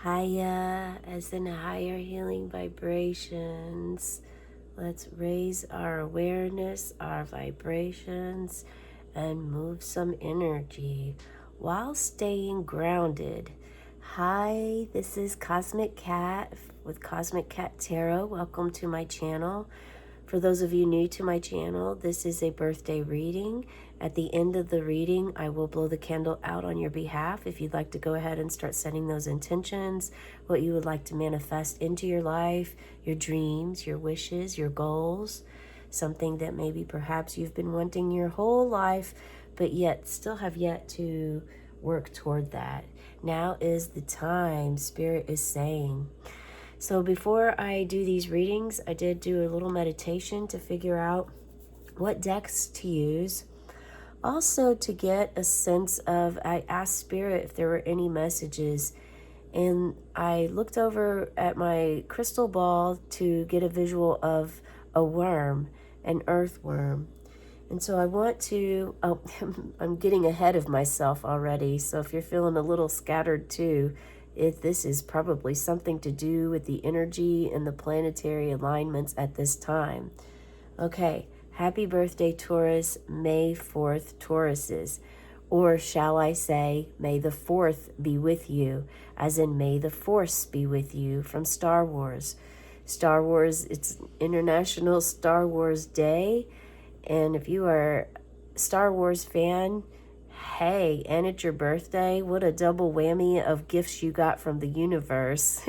Higher, as in higher healing vibrations. Let's raise our awareness, our vibrations, and move some energy while staying grounded. Hi, this is Cosmic Cat with Cosmic Cat Tarot. Welcome to my channel. For those of you new to my channel, this is a birthday reading. At the end of the reading, I will blow the candle out on your behalf. If you'd like to go ahead and start setting those intentions, what you would like to manifest into your life, your dreams, your wishes, your goals, something that maybe perhaps you've been wanting your whole life, but yet still have yet to work toward that. Now is the time, Spirit is saying. So before I do these readings, I did do a little meditation to figure out what decks to use. Also to get a sense of, I asked Spirit if there were any messages, and I looked over at my crystal ball to get a visual of a worm, an earthworm. And so I want to, I'm getting ahead of myself already, so if you're feeling a little scattered too, if this is probably something to do with the energy and the planetary alignments at this time. Okay, happy birthday, Taurus, May 4th, Tauruses. Or shall I say, may the 4th be with you, as in may the Force be with you from Star Wars. Star Wars, it's International Star Wars Day, and if you are a Star Wars fan, hey, and it's your birthday, what a double whammy of gifts you got from the universe.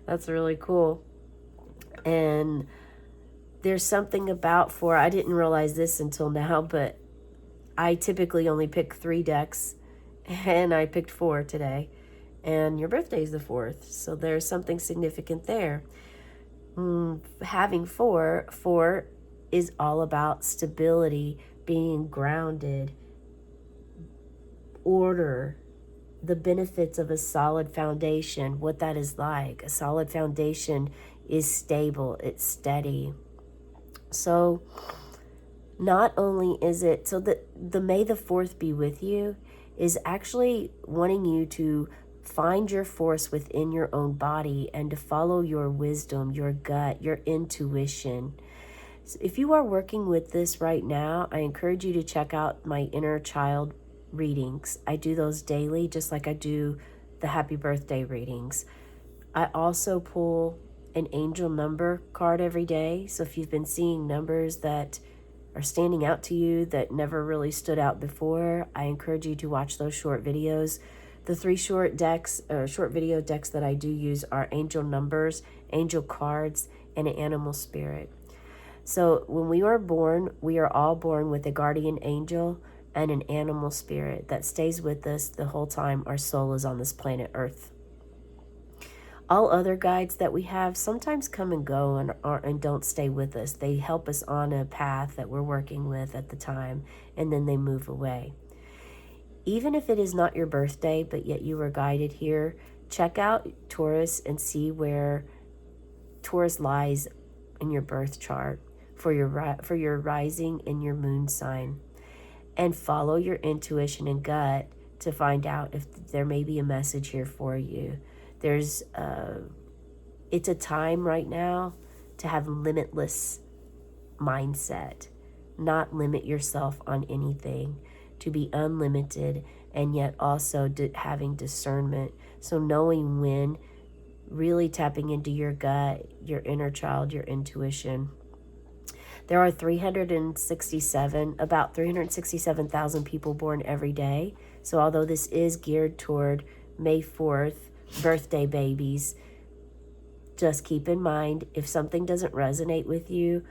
That's really cool. And there's something about I didn't realize this until now, but I typically only pick 3 decks, and I picked 4 today. And your birthday is the 4th, so there's something significant there. Having 4 is all about stability, being grounded, order, the benefits of a solid foundation, what that is like. A solid foundation is stable, it's steady. So not only is it, so the May the 4th be with you is actually wanting you to find your force within your own body and to follow your wisdom, your gut, your intuition. So if you are working with this right now, I encourage you to check out my inner child readings. I do those daily, just like I do the happy birthday readings. I also pull an angel number card every day. So if you've been seeing numbers that are standing out to you that never really stood out before, I encourage you to watch those short videos. The 3 short video decks that I do use are angel numbers, angel cards, and an animal spirit. So when we are born, we are all born with a guardian angel and an animal spirit that stays with us the whole time our soul is on this planet Earth. All other guides that we have sometimes come and go and don't stay with us. They help us on a path that we're working with at the time, and then they move away. Even if it is not your birthday, but yet you were guided here, check out Taurus and see where Taurus lies in your birth chart for your rising and your moon sign. And follow your intuition and gut to find out if there may be a message here for you. It's a time right now to have limitless mindset, not limit yourself on anything, to be unlimited, and yet also having discernment. So knowing when, really tapping into your gut, your inner child, your intuition. There are about 367,000 people born every day. So although this is geared toward May 4th, birthday babies, just keep in mind, if something doesn't resonate with you,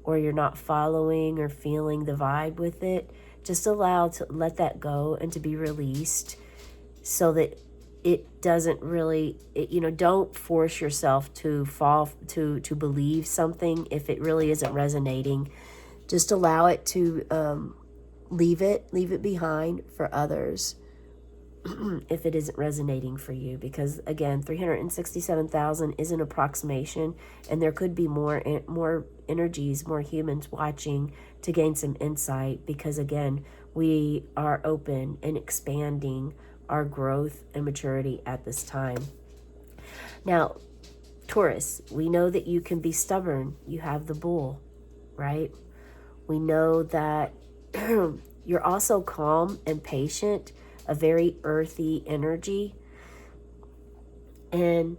or you're not following or feeling the vibe with it, just allow to let that go and to be released, so that it doesn't really, don't force yourself to fall to believe something if it really isn't resonating. Just allow it to leave it behind for others if it isn't resonating for you. Because again, 367,000 is an approximation, and there could be more energies, more humans watching to gain some insight, because again, we are open and expanding our growth and maturity at this time. Now, Taurus, we know that you can be stubborn. You have the bull, right? We know that you're also calm and patient, a very earthy energy. And,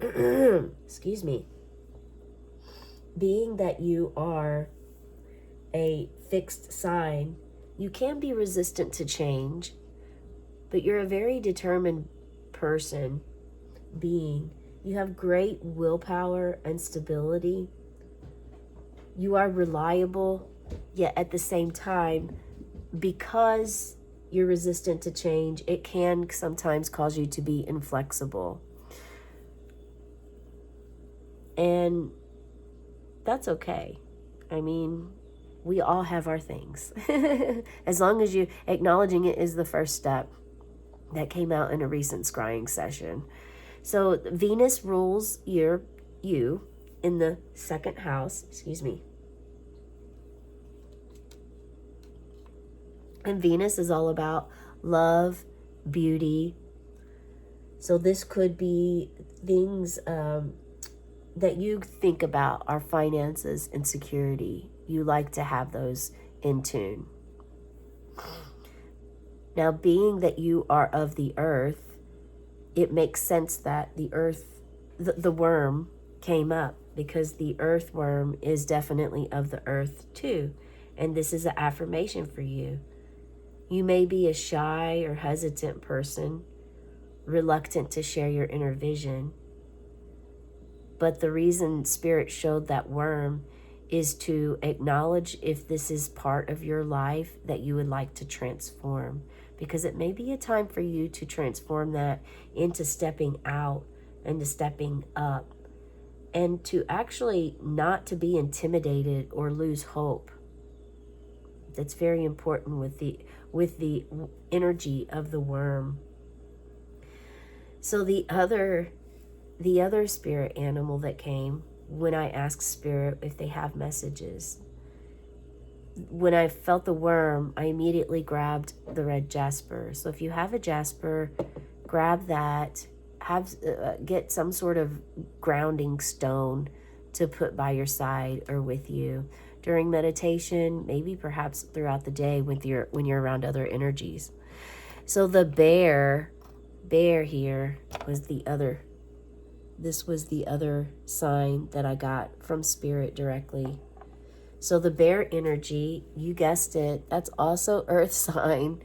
excuse me, being that you are a fixed sign, you can be resistant to change, but you're a very determined person, being. You have great willpower and stability. You are reliable, yet at the same time, because you're resistant to change, it can sometimes cause you to be inflexible. And that's okay. I mean, we all have our things. As long as you acknowledging it is the first step. That came out in a recent scrying session. So Venus rules you in the second house, And Venus is all about love, beauty. So this could be things that you think about are finances and security. You like to have those in tune. Now, being that you are of the earth, it makes sense that the earth, the worm came up, because the earthworm is definitely of the earth too. And this is an affirmation for you. You may be a shy or hesitant person, reluctant to share your inner vision. But the reason Spirit showed that worm is to acknowledge if this is part of your life that you would like to transform. Because it may be a time for you to transform that into stepping out and to stepping up. And to actually not to be intimidated or lose hope. That's very important with the energy of the worm. So the other spirit animal that came, when I asked Spirit if they have messages, when I felt the worm, I immediately grabbed the red jasper. So if you have a jasper, grab that. Get some sort of grounding stone to put by your side or with you during meditation, maybe perhaps throughout the day when you're around other energies. So the bear here was the other. This was the other sign that I got from Spirit directly. So the bear energy, you guessed it, that's also earth sign.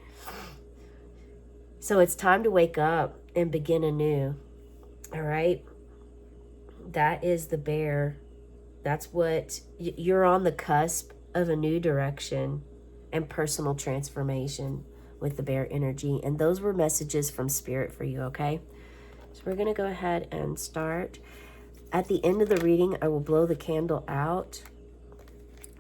So it's time to wake up and begin anew. All right? That is the bear. That's what you're on the cusp of, a new direction and personal transformation with the bear energy. And those were messages from Spirit for you, okay? So we're going to go ahead and start. At the end of the reading, I will blow the candle out.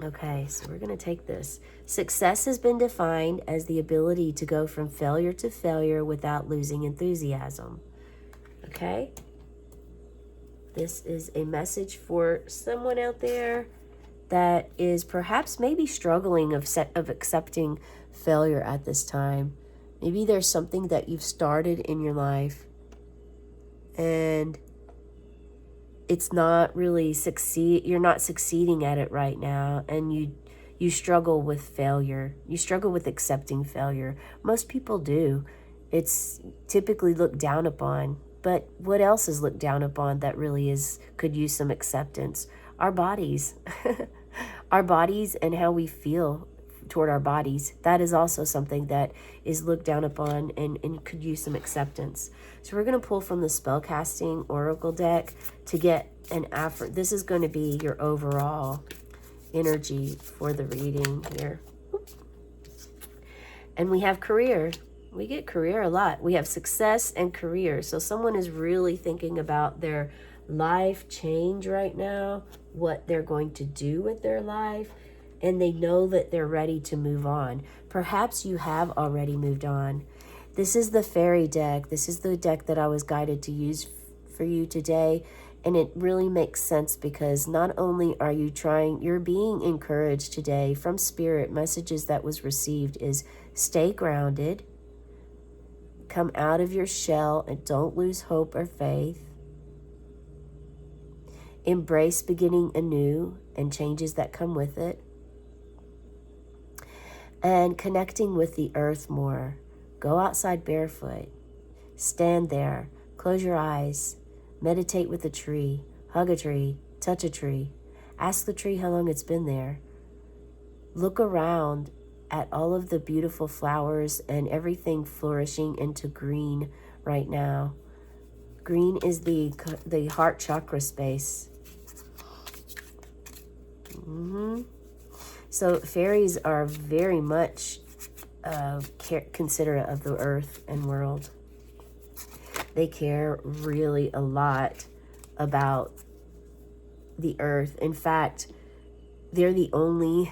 Okay, so we're going to take this. Success has been defined as the ability to go from failure to failure without losing enthusiasm. Okay? This is a message for someone out there that is perhaps maybe struggling of accepting failure at this time. Maybe there's something that you've started in your life and it's not really you're not succeeding at it right now, and you struggle with failure. You struggle with accepting failure. Most people do. It's typically looked down upon. But what else is looked down upon that really could use some acceptance? Our bodies. Our bodies and how we feel toward our bodies. That is also something that is looked down upon and could use some acceptance. So we're going to pull from the Spellcasting Oracle deck to get an this is going to be your overall energy for the reading here. And we have career. We get career a lot. We have success and career. So someone is really thinking about their life change right now, what they're going to do with their life, and they know that they're ready to move on. Perhaps you have already moved on. This is the fairy deck. This is the deck that I was guided to use for you today. And it really makes sense because not only are you you're being encouraged today from Spirit. Messages that was received is stay grounded, Come out of your shell and don't lose hope or faith. Embrace beginning anew and changes that come with it. And connecting with the earth more. Go outside barefoot. Stand there. Close your eyes. Meditate with a tree. Hug a tree. Touch a tree. Ask the tree how long it's been there. Look around at all of the beautiful flowers and everything flourishing into green right now. Green is the heart chakra space. So fairies are very much considerate of the earth and world. They care really a lot about the earth. In fact, they're the only,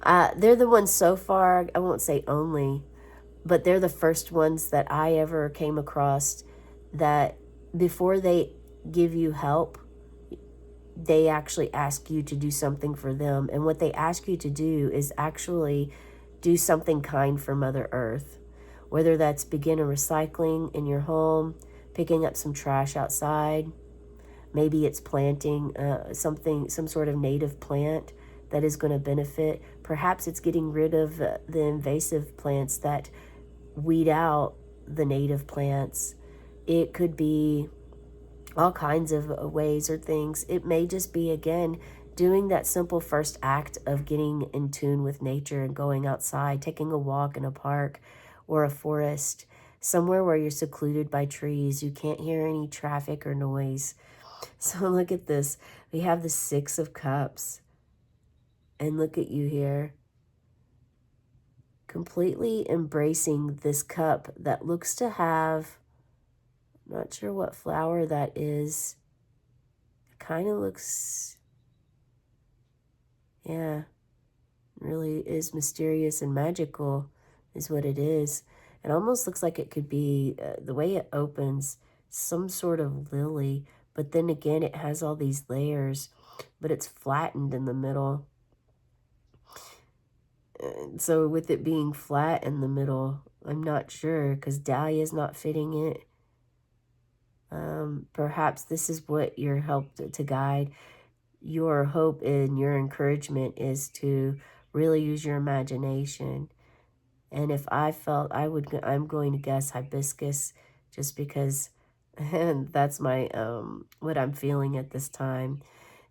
they're the ones so far, I won't say only, but they're the first ones that I ever came across that before they give you help, they actually ask you to do something for them. And what they ask you to do is actually do something kind for Mother Earth. Whether that's begin a recycling in your home, picking up some trash outside. Maybe it's planting some sort of native plant that is going to benefit. Perhaps it's getting rid of the invasive plants that weed out the native plants. It could be all kinds of ways or things. It may just be, again, doing that simple first act of getting in tune with nature and going outside, taking a walk in a park or a forest, somewhere where you're secluded by trees. You can't hear any traffic or noise. So look at this. We have the 6 of Cups. And look at you here. Completely embracing this cup that looks to have, not sure what flower that is. It kind of looks, yeah, really is mysterious and magical is what it is. It almost looks like it could be, the way it opens, some sort of lily. But then again, it has all these layers, but it's flattened in the middle. So with it being flat in the middle, I'm not sure because Dahlia is not fitting it. Perhaps this is what your help to guide. Your hope and your encouragement is to really use your imagination. And if I felt I'm going to guess hibiscus just because and that's my, what I'm feeling at this time.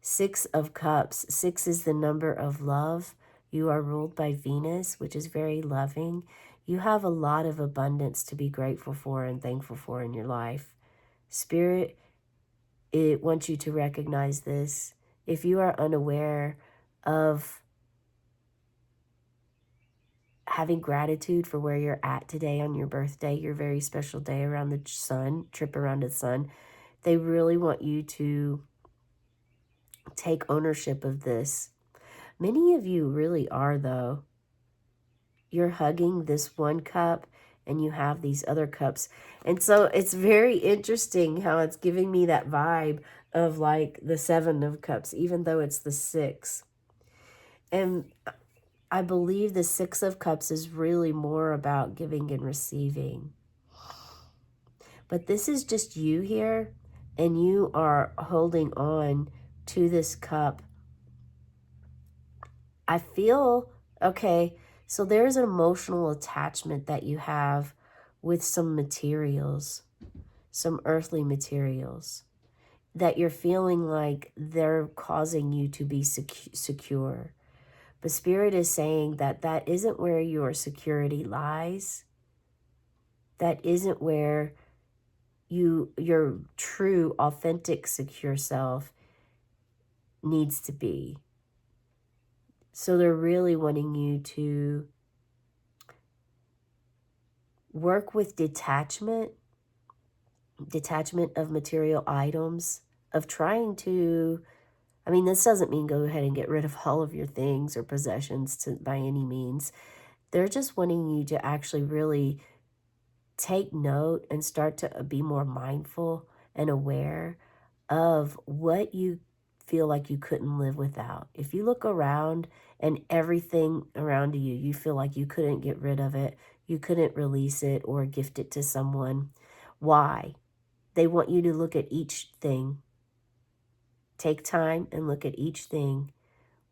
6 of Cups. 6 is the number of love. You are ruled by Venus, which is very loving. You have a lot of abundance to be grateful for and thankful for in your life. Spirit, it wants you to recognize this. If you are unaware of having gratitude for where you're at today on your birthday, your very special day around the sun, trip around the sun, they really want you to take ownership of this. Many of you really are, though. You're hugging this one cup and you have these other cups. And so it's very interesting how it's giving me that vibe of like the 7 of Cups, even though it's the 6. And I believe the 6 of Cups is really more about giving and receiving. But this is just you here, and you are holding on to this cup. I feel, okay, so there's an emotional attachment that you have with some materials, some earthly materials, that you're feeling like they're causing you to be secure. But Spirit is saying that that isn't where your security lies. That isn't where your true, authentic, secure self needs to be. So they're really wanting you to work with detachment of material items, of trying to, I mean, this doesn't mean go ahead and get rid of all of your things or possessions by any means. They're just wanting you to actually really take note and start to be more mindful and aware of what you feel like you couldn't live without. If you look around and everything around you, you feel like you couldn't get rid of it, You couldn't release it or gift it to someone. Why? They want you to look at each thing. Take time and look at each thing.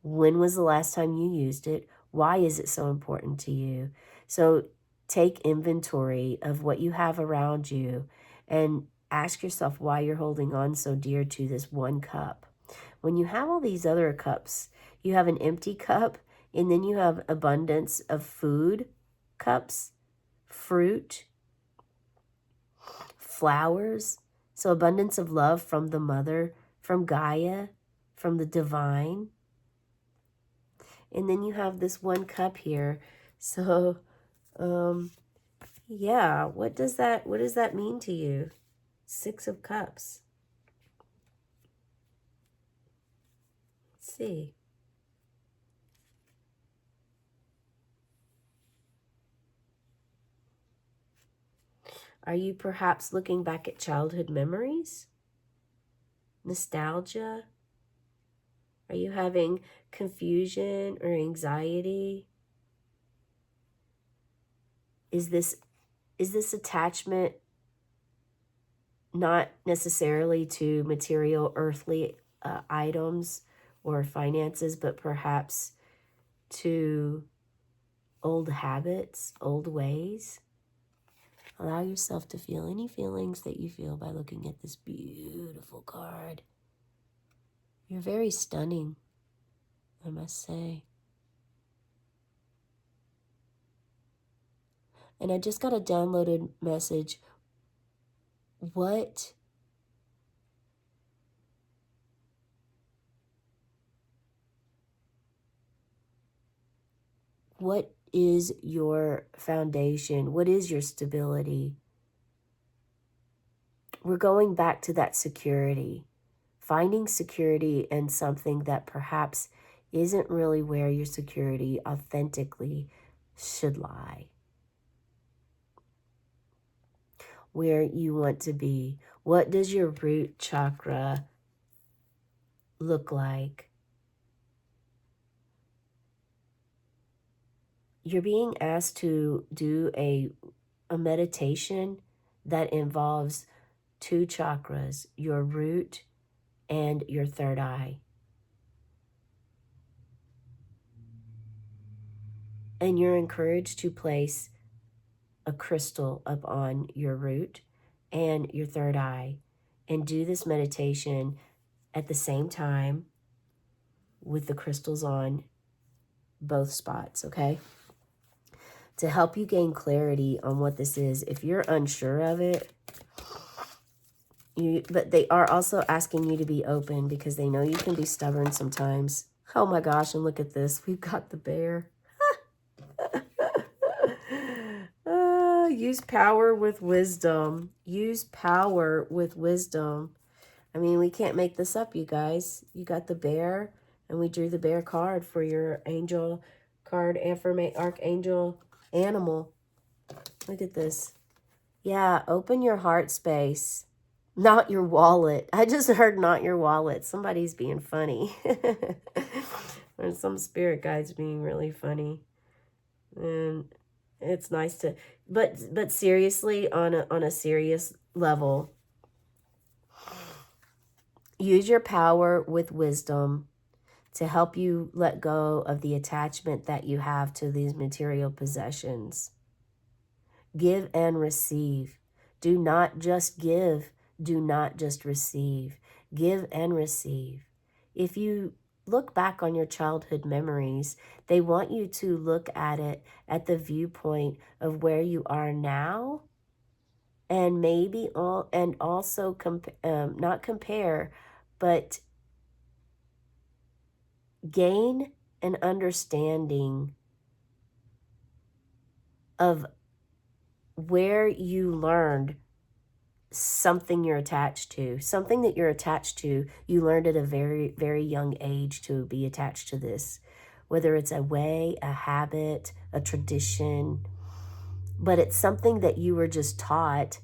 When was the last time you used it? Why is it so important to you? So take inventory of what you have around you and ask yourself why you're holding on so dear to this one cup. When you have all these other cups, you have an empty cup, and then you have abundance of food cups, fruit, flowers. So abundance of love from the mother, from Gaia, from the divine. And then you have this one cup here. So, yeah, what does that mean to you? 6 of Cups. Let's see. Are you perhaps looking back at childhood memories? Nostalgia? Are you having confusion or anxiety? Is this attachment not necessarily to material earthly items or finances, but perhaps to old habits, old ways? Allow yourself to feel any feelings that you feel by looking at this beautiful card. You're very stunning, I must say. And I just got a downloaded message. What is your foundation? What is your stability? We're going back to that security. Finding security in something that perhaps isn't really where your security authentically should lie. Where you want to be. What does your root chakra look like? You're being asked to do a meditation that involves 2 chakras, your root and your third eye. And you're encouraged to place a crystal up on your root and your third eye and do this meditation at the same time with the crystals on both spots, okay? To help you gain clarity on what this is. If you're unsure of it, but they are also asking you to be open because they know you can be stubborn sometimes. Oh my gosh, and look at this. We've got the bear. Use power with wisdom. Use power with wisdom. I mean, we can't make this up, you guys. You got the bear, and we drew the bear card for your angel card, archangel animal. Look at this. Yeah, open your heart space. Not your wallet. I just heard not your wallet. Somebody's being funny. Or some spirit guides being really funny. And it's nice to, but seriously, on a serious level, use your power with wisdom to help you let go of the attachment that you have to these material possessions. Give and receive. Do not just give. Do not just receive. Give and receive. If you look back on your childhood memories, they want you to look at it at the viewpoint of where you are now, and maybe also not compare, but gain an understanding of where you learned something you're attached to, something that you're attached to. You learned at a very, very young age to be attached to this, whether it's a way, a habit, a tradition, but it's something that you were just taught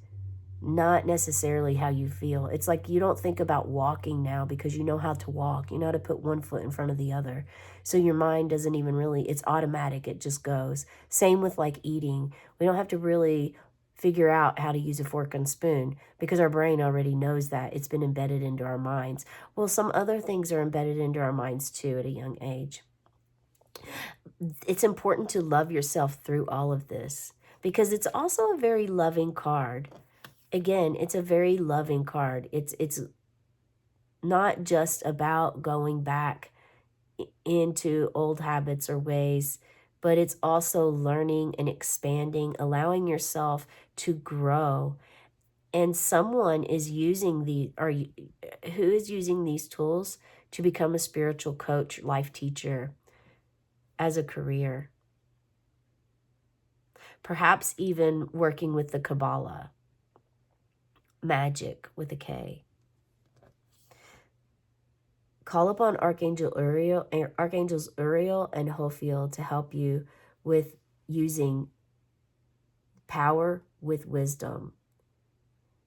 not necessarily how you feel. It's like you don't think about walking now because you know how to walk. You know how to put one foot in front of the other. So your mind doesn't even really, it's automatic. It just goes. Same with like eating. We don't have to really figure out how to use a fork and spoon because our brain already knows that. It's been embedded into our minds. Well, some other things are embedded into our minds too at a young age. It's important to love yourself through all of this because it's also a very loving card. Again, it's a very loving card. It's not just about going back into old habits or ways, but it's also learning and expanding, allowing yourself to grow. And someone is using who is using these tools to become a spiritual coach, life teacher as a career. Perhaps even working with the Kabbalah, magic with a K. Call upon Archangels Uriel and Hophiel to help you with using power with wisdom.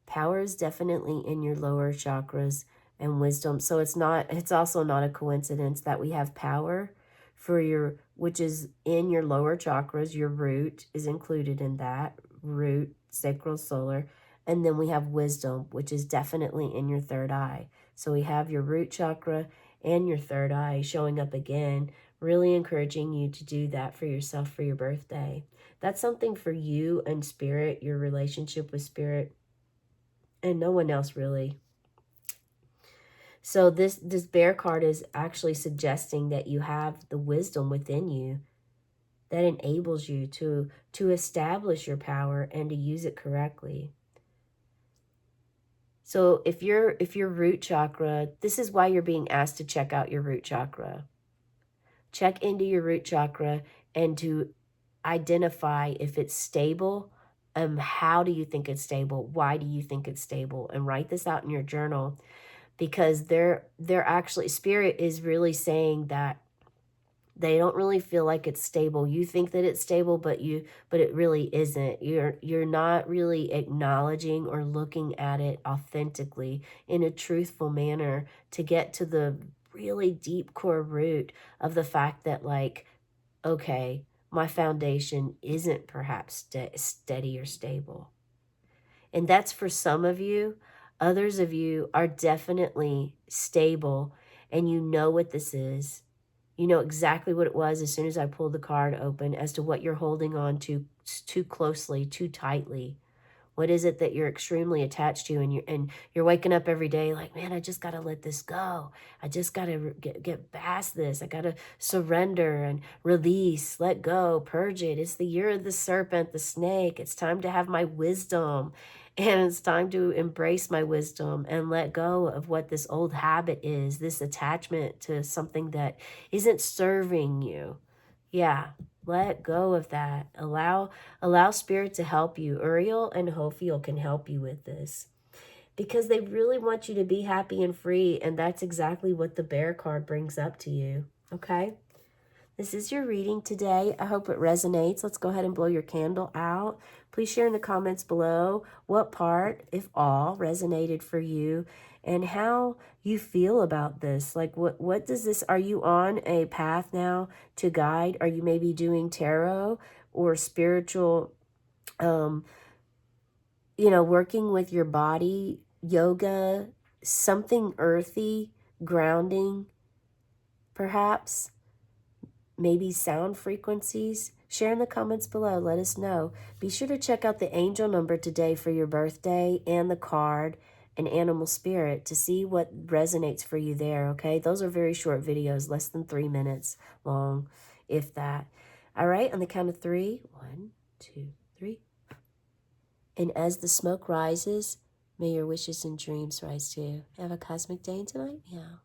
Power is definitely in your lower chakras and wisdom. So it's also not a coincidence that we have power for which is in your lower chakras. Your root is included in that. Root, sacral, solar. And then we have wisdom, which is definitely in your third eye. So we have your root chakra and your third eye showing up again, really encouraging you to do that for yourself for your birthday. That's something for you and spirit, your relationship with spirit, and no one else really. So this bear card is actually suggesting that you have the wisdom within you that enables you to establish your power and to use it correctly. So if your root chakra, this is why you're being asked to check out your root chakra. Check into your root chakra and to identify if it's stable. How do you think it's stable? Why do you think it's stable? And write this out in your journal, because they're actually, spirit is really saying that they don't really feel like it's stable. You think that it's stable, but it really isn't. You're not really acknowledging or looking at it authentically in a truthful manner to get to the really deep core root of the fact that, like, okay, my foundation isn't perhaps steady or stable. And that's for some of you. Others of you are definitely stable, and you know what this is. You know exactly what it was as soon as I pulled the card open as to what you're holding on to too closely, too tightly. What is it that you're extremely attached to, and you're waking up every day like, man, I just got to let this go. I just got to get past this. I got to surrender and release, let go, purge it. It's the year of the serpent, the snake. It's time to have my wisdom, and it's time to embrace my wisdom and let go of what this old habit is, this attachment to something that isn't serving you. Yeah. Let go of that. Allow spirit to help you. Uriel and Hophiel can help you with this because they really want you to be happy and free, and that's exactly what the bear card brings up to you. Okay? This is your reading today. I hope it resonates. Let's go ahead and blow your candle out. Please share in the comments below what part, if all, resonated for you and how you feel about this. Like, what does this, are you on a path now to guide? Are you maybe doing tarot or spiritual, working with your body, yoga, something earthy, grounding, perhaps? Maybe sound frequencies? Share in the comments below. Let us know. Be sure to check out the angel number today for your birthday and the card and animal spirit to see what resonates for you there, okay? Those are very short videos, less than 3 minutes long, if that. All right, on the count of 3. 1, 2, 3. And as the smoke rises, may your wishes and dreams rise too. Have a cosmic day tonight. Meow.